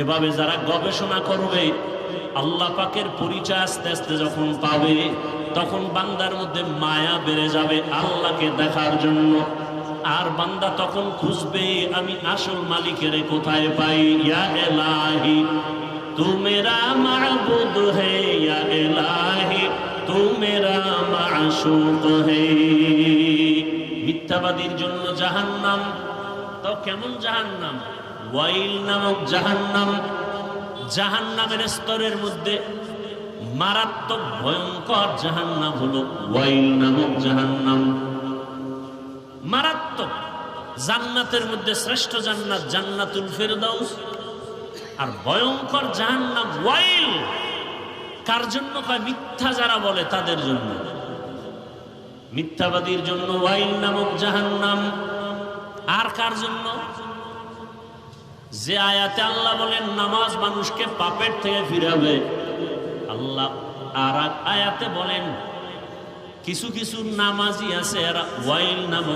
এভাবে যারা গবেষণা করবে, আল্লাহ পাকের পরিচয় আস্তে আস্তে যখন পাবে, তখন বান্দার মধ্যে মায়া বেড়ে যাবে আল্লাহকে দেখার জন্য। আর বান্দা তখন খুঁজবে আমি আসল মালিকের কোথায় পাই। ইয়া ইলাহি তু মেরা মাবুদ হে, ইয়া ইলাহি তু মেরা মাশুক হে। মিথ্যাবাদীর জন্য জাহান্নাম, তো কেমন জাহান্নাম? ওয়াইল নামক জাহান্নাম। জাহান্নামের স্তরের মধ্যে মারাত্মক ভয়ঙ্কর জাহান্নাম হলো ওয়াইল নামক জাহান্নাম। মারাত্মক। জান্নাতের মধ্যে শ্রেষ্ঠ জান্নাত জান্নাতুল ফেরদাউস, আর ভয়ঙ্কর জাহান্নাম ওয়াইল। কার জন্য? কয় মিথ্যা যারা বলে তাদের জন্য। মিথ্যাবাদীর জন্য ওয়াইল নামক জাহান্নাম। আর কার জন্য? যে আয়াতে আল্লাহ বলেন নামাজ মানুষকে পাপের থেকে ফিরাবে, আল্লাহ আর আয়াতে বলেন কিছু কিছু নামাজি আছে এরা ওয়াইল নামক